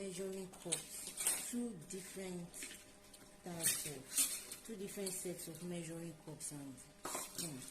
measuring cups, two different sets of measuring cups and spoons.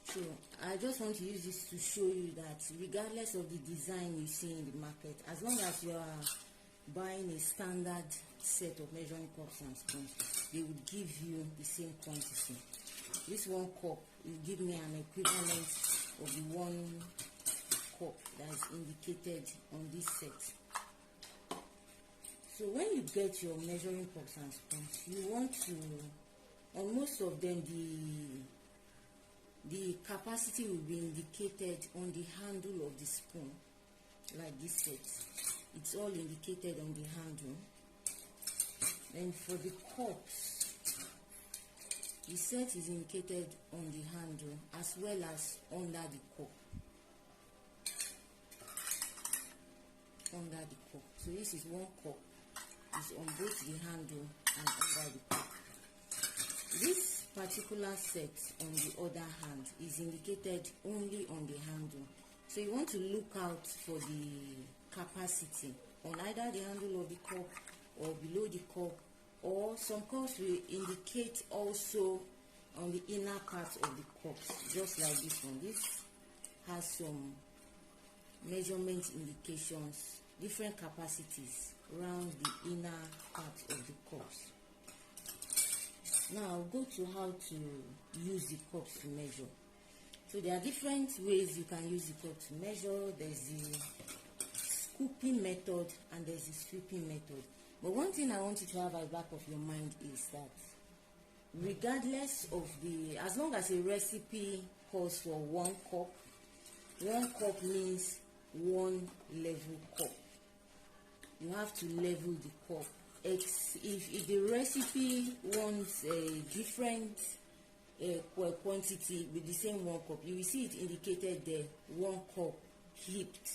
So I just want to use this to show you that regardless of the design you see in the market, as long as you are buying a standard set of measuring cups and spoons, they will give you the same quantity. This one cup will give me an equivalent of the one cup that is indicated on this set. So when you get your measuring cups and spoons, you want to, on most of them, the capacity will be indicated on the handle of the spoon, like this set. It's all indicated on the handle. Then for the cups, the set is indicated on the handle as well as under the cup. Under the cup. So this is one cup. It's on both the handle and under the cup. This particular set, on the other hand, is indicated only on the handle. So you want to look out for the capacity on either the handle of the cup or below the cup, or some cups will indicate also on the inner part of the cups, just like this one. This has some measurement indications, different capacities around the inner part of the cups. Now I'll go to how to use the cups to measure. So there are different ways you can use the cup to measure. There's the scooping method and there's the sweeping method. But one thing I want you to have at the back of your mind is that regardless of as long as a recipe calls for one cup means one level cup. You have to level the cup. If the recipe wants a different quantity with the same one cup, you will see it indicated there, one cup heaped.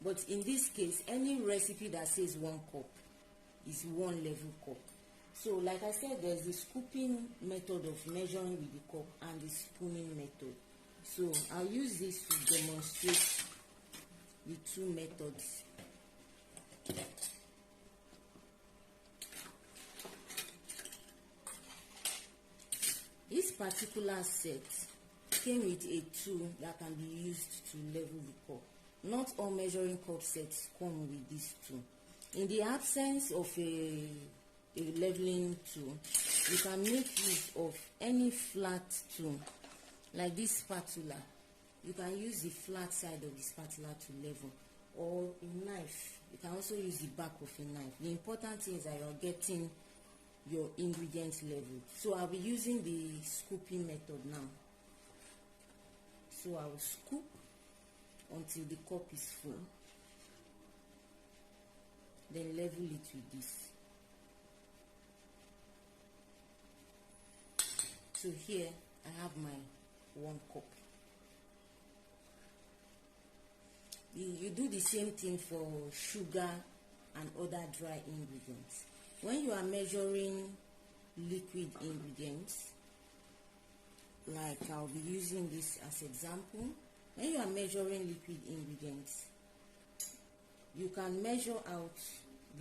But in this case, any recipe that says one cup is one level cup. So like I said, there's the scooping method of measuring with the cup and the spooning method. So I'll use this to demonstrate the two methods. This particular set came with a tool that can be used to level the cup. Not all measuring cup sets come with this tool. In the absence of a leveling tool, you can make use of any flat tool, like this spatula. You can use the flat side of the spatula to level, or a knife. You can also use the back of a knife. The important thing is that you're getting your ingredients level. So I'll be using the scooping method now. So I will scoop until the cup is full, then level it with this. So here I have my one cup. You do the same thing for sugar and other dry ingredients. When you are measuring liquid ingredients, like I'll be using this as example, when you are measuring liquid ingredients, you can measure out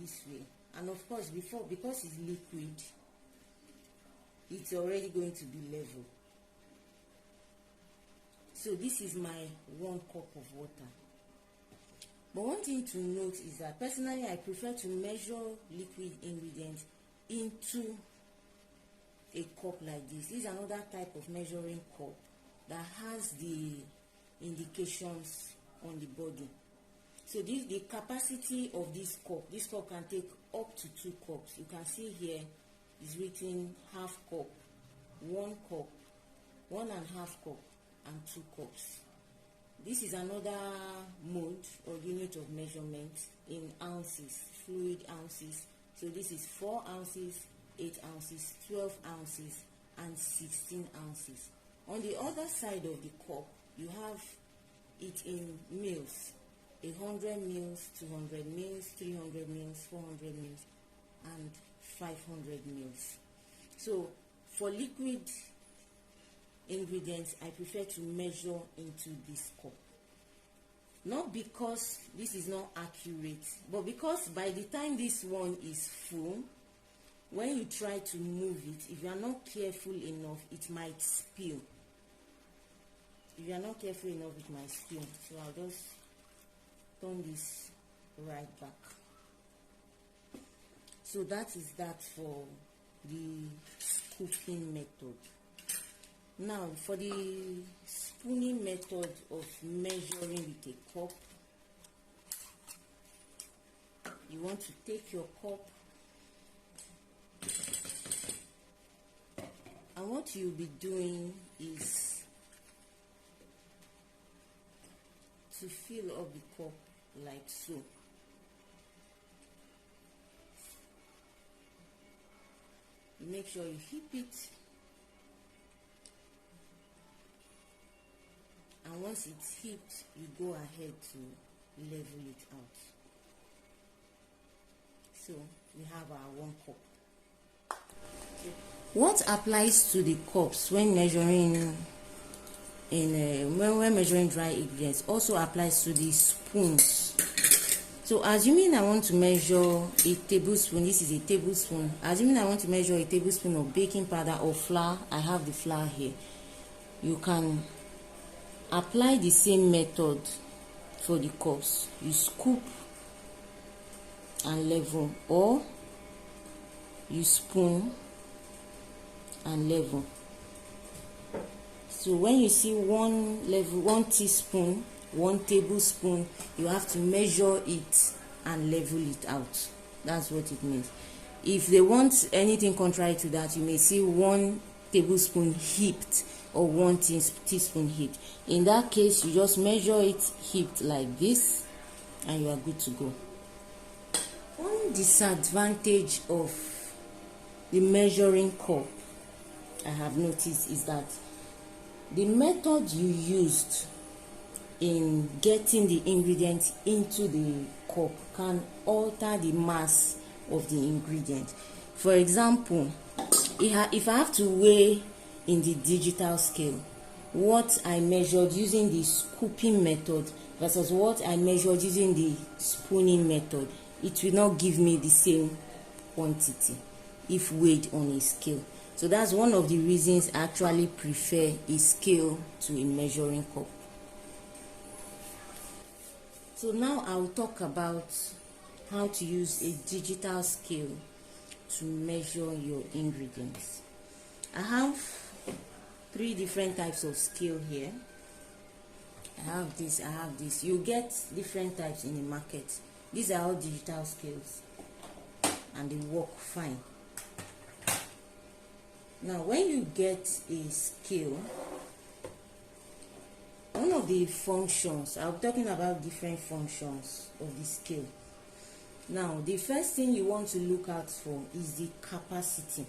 this way. And of course, because it's liquid, it's already going to be level. So this is my 1 cup of water. But one thing to note is that personally I prefer to measure liquid ingredients into a cup like this. This is another type of measuring cup that has the indications on the body. So the capacity of this cup can take up to 2 cups. You can see here is written half cup, 1 cup, 1.5 cup, and 2 cups. This is another mode or unit of measurement in ounces, fluid ounces. So this is 4 ounces, 8 ounces, 12 ounces, and 16 ounces. On the other side of the cup, you have it in mils, 100 mils, 200 mils, 300 mils, 400 mils, and 500 mils. So for liquid ingredients, I prefer to measure into this cup. not because this is not accurate, but because by the time this one is full, when you try to move it, if you are not careful enough, it might spill. If you are not careful enough, it might spill. So I'll just turn this right back. So that is that for the scooping method. Now for the spooning method of measuring with a cup, you want to take your cup, and what you'll be doing is to fill up the cup like so. You make sure you heap it, and once it's heaped, you go ahead to level it out. So we have our 1 cup. What applies to the cups when measuring when measuring dry ingredients also applies to the spoons. So assuming I want to measure a tablespoon, this is a tablespoon. Assuming I want to measure a tablespoon of baking powder or flour, I have the flour here. You can apply the same method for the cups. You scoop and level, or you spoon and level. So when you see 1 teaspoon, 1 tablespoon, you have to measure it and level it out. That's what it means. If they want anything contrary to that, you may see 1 tablespoon heaped or 1 teaspoon heaped. In that case, you just measure it heaped like this, and you are good to go. One disadvantage of the measuring cup I have noticed is that the method you used in getting the ingredients into the cup can alter the mass of the ingredient. For example, if I have to weigh in the digital scale what I measured using the scooping method versus what I measured using the spooning method, it will not give me the same quantity if weighed on a scale. So that's one of the reasons I actually prefer a scale to a measuring cup. So now I'll talk about how to use a digital scale to measure your ingredients. I have 3 different types of scale here. I have this. You get different types in the market. These are all digital scales, and they work fine. Now when you get a scale, one of the functions, I'm talking about different functions of the scale. Now the first thing you want to look out for is the capacity.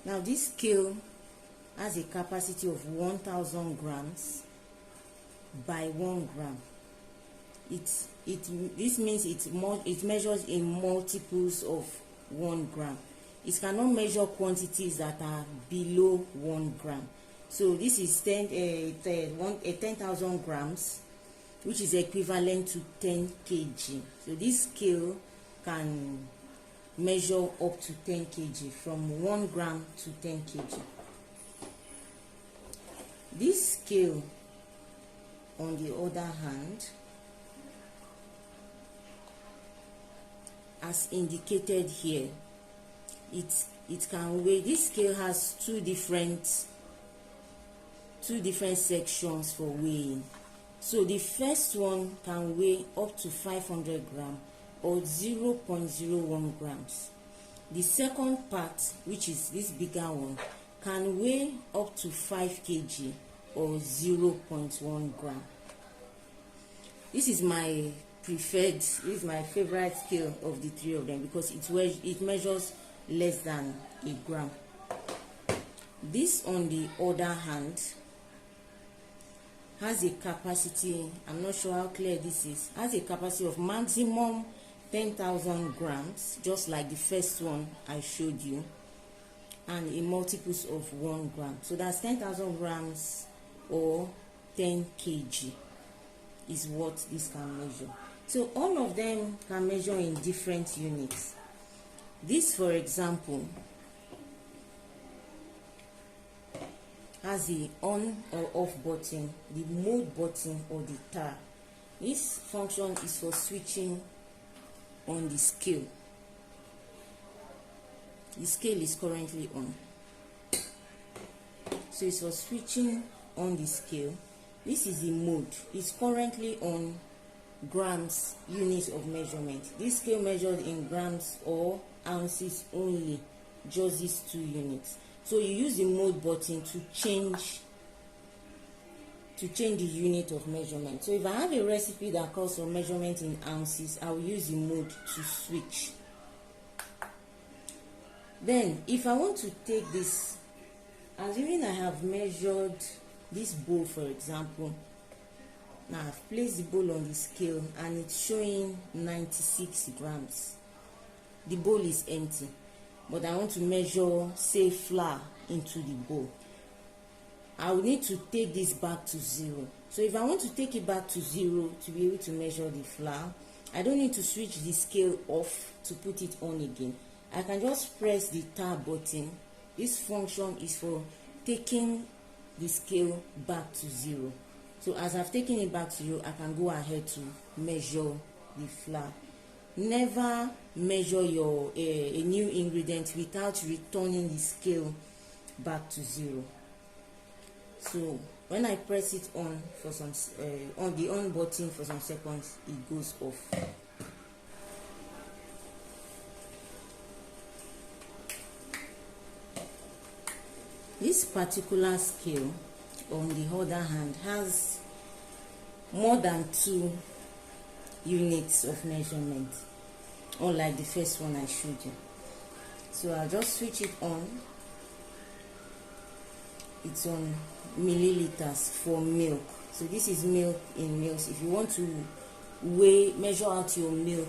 Now this scale has a capacity of 1000 grams by 1 gram. This means it measures in multiples of 1 gram. It cannot measure quantities that are below 1 gram. So this is 10,000 grams, which is equivalent to 10 kg. So this scale can measure up to 10 kg, from 1 gram to 10 kg. This scale, on the other hand, as indicated here, it can weigh. This scale has two different sections for weighing. So the first one can weigh up to 500 grams or 0.01 grams. The second part, which is this bigger one, can weigh up to 5 kg or 0.1 gram. This is my preferred, this is my favorite scale of the 3 of them, because it measures less than a gram. This, on the other hand, has a capacity, I'm not sure how clear this is, has a capacity of maximum 10,000 grams, just like the first one I showed you, and in multiples of 1 gram. So that's 10,000 grams or 10 kg. is what this can measure. So all of them can measure in different units. This, for example, has the on or off button, the mode button, or the tar. This function is for switching on the scale. The scale is currently on, so it's for switching on the scale. This is the mode. It's currently on grams, units of measurement. This scale measured in grams or ounces only, just these 2 units. So you use the mode button to change the unit of measurement. So if I have a recipe that calls for measurement in ounces, I will use the mode to switch. Then if I want to take this, assuming I have measured this bowl, for example, now I've placed the bowl on the scale and it's showing 96 grams. The bowl is empty, but I want to measure, say, flour into the bowl. I will need to take this back to 0. So if I want to take it back to 0 to be able to measure the flour, I don't need to switch the scale off to put it on again. I can just press the tab button. This function is for taking the scale back to 0. So as I've taken it back to 0, I can go ahead to measure the flour. Never measure your a new ingredient without returning the scale back to 0. So when I press it on for some on the on button for some seconds, it goes off. This particular scale, on the other hand, has more than 2 units of measurement, unlike the first one I showed you. So I'll just switch it on. It's on milliliters for milk. So this is milk in mils. If you want to measure out your milk,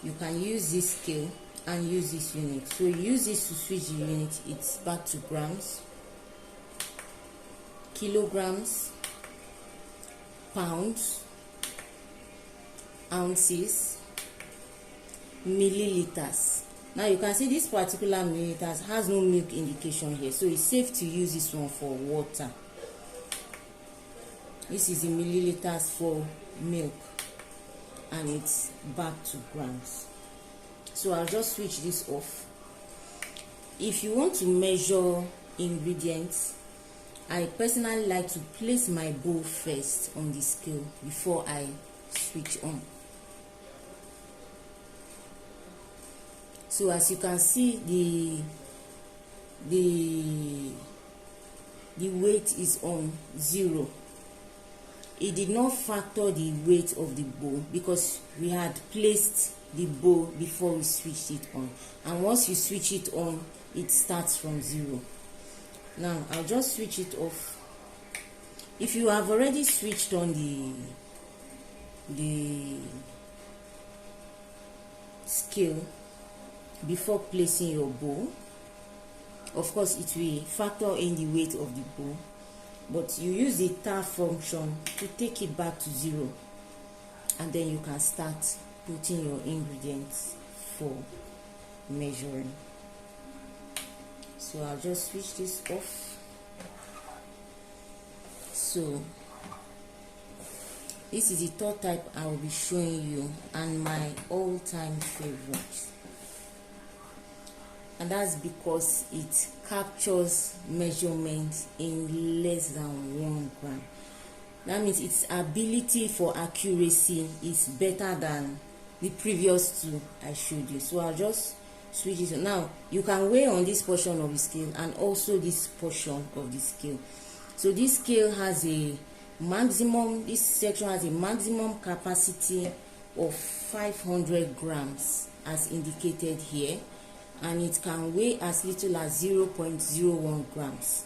you can use this scale and use this unit. So you use this to switch the unit. It's back to grams, kilograms, pounds, ounces, milliliters. Now you can see this particular milliliters has no milk indication here, so it's safe to use this one for water. This is the milliliters for milk, and it's back to grams. So I'll just switch this off. If you want to measure ingredients, I personally like to place my bowl first on the scale before I switch on. So as you can see, the weight is on 0. It did not factor the weight of the bowl because we had placed the bowl before we switched it on, and once you switch it on, it starts from 0. Now I'll just switch it off. If you have already switched on the scale before placing your bowl, of course it will factor in the weight of the bowl, but you use the tab function to take it back to 0, and then you can start putting your ingredients for measuring. So I'll just switch this off. So this is the third type I will be showing you, and my all-time favorite, and that's because it captures measurement in less than 1 gram. That means its ability for accuracy is better than the previous 2 I showed you. So I'll just switch it. Now you can weigh on this portion of the scale and also this portion of the scale. So this scale has a maximum, this section has a maximum capacity of 500 grams as indicated here, and it can weigh as little as 0.01 grams.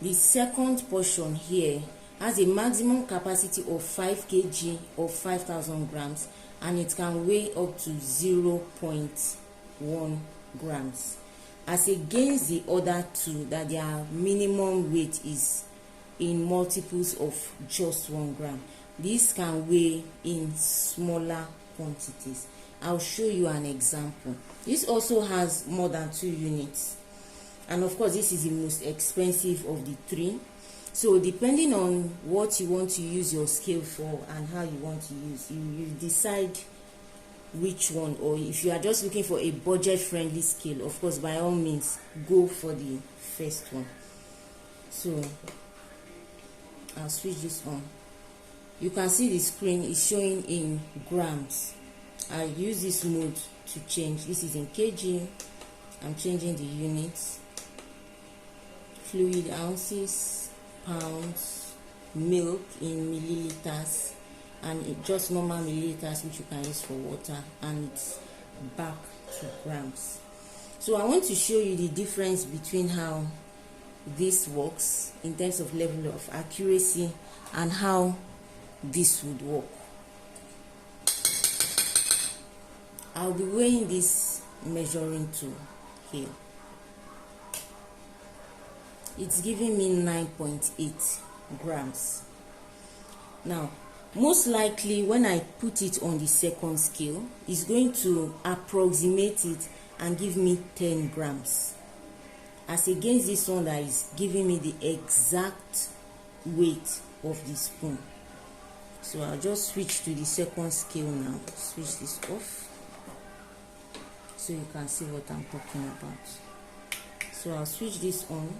The second portion here has a maximum capacity of 5 kg or 5,000 grams, and it can weigh up to 0.1 grams, as against the other 2 that their minimum weight is in multiples of just 1 gram. this can weigh in smaller quantities. I'll show you an example. This also has more than 2 units, and of course this is the most expensive of the 3. So depending on what you want to use your scale for and how you want to use, you decide which one. Or if you are just looking for a budget friendly scale, of course by all means go for the first one. So I'll switch this on. You can see the screen is showing in grams. I use this mode to change. This is in kg. I'm changing the units. Fluid ounces, pounds, milk in milliliters, and just normal milliliters, which you can use for water, and it's back to grams. So I want to show you the difference between how this works in terms of level of accuracy and how this would work. I'll be weighing this measuring tool here. It's giving me 9.8 grams. Now, most likely when I put it on the second scale, it's going to approximate it and give me 10 grams. As against this one that is giving me the exact weight of the spoon. So I'll just switch to the second scale now. Switch this off so you can see what I'm talking about. So I'll switch this on.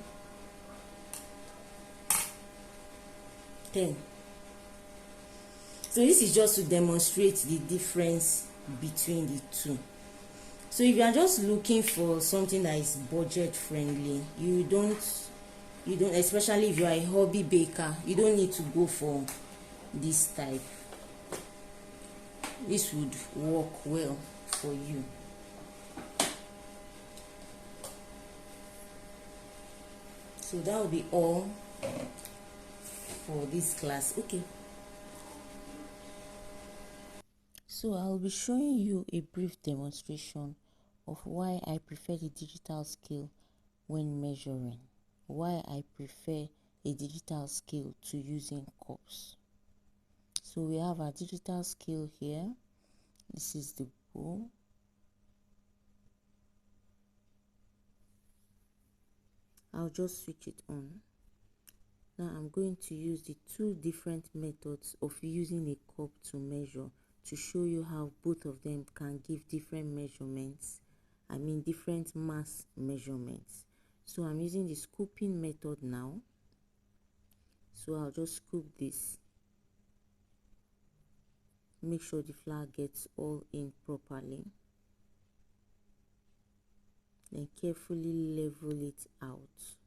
10. So this is just to demonstrate the difference between the two. So if you are just looking for something that is budget friendly, you don't, especially if you are a hobby baker, you don't need to go for this type. This would work well for you. So that will be all for this class. Okay, so I'll be showing you a brief demonstration of why I prefer the digital scale when measuring, why I prefer a digital scale to using cups. So we have our digital scale here. This is the bowl. I'll just switch it on. Now I'm going to use the 2 different methods of using a cup to measure to show you how both of them can give different measurements. I mean different mass measurements. So I'm using the scooping method now. So I'll just scoop this. Make sure the flour gets all in properly. Then carefully level it out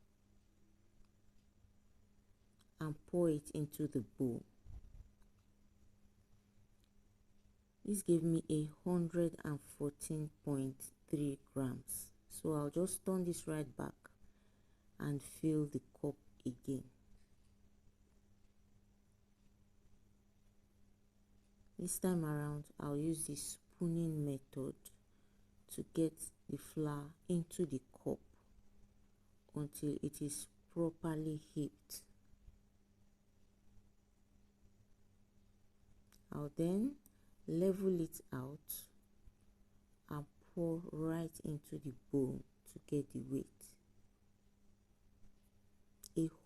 and pour it into the bowl. This gave me 114.3 grams. So I'll just turn this right back and fill the cup again. This time around, I'll use the spooning method to get the flour into the cup until it is properly heaped. I'll then level it out and pour right into the bowl to get the weight.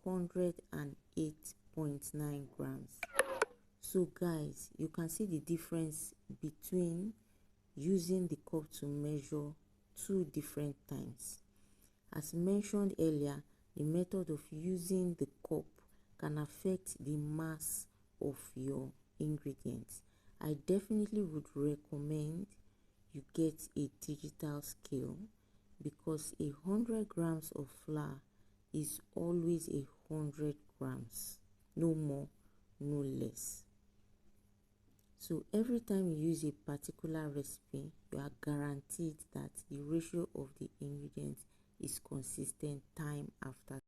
108.9 grams. So guys, you can see the difference between using the cup to measure 2 different times. As mentioned earlier, the method of using the cup can affect the mass of your ingredients. I definitely would recommend you get a digital scale because 100 grams of flour is always 100 grams, no more, no less. So every time you use a particular recipe, you are guaranteed that the ratio of the ingredients is consistent time after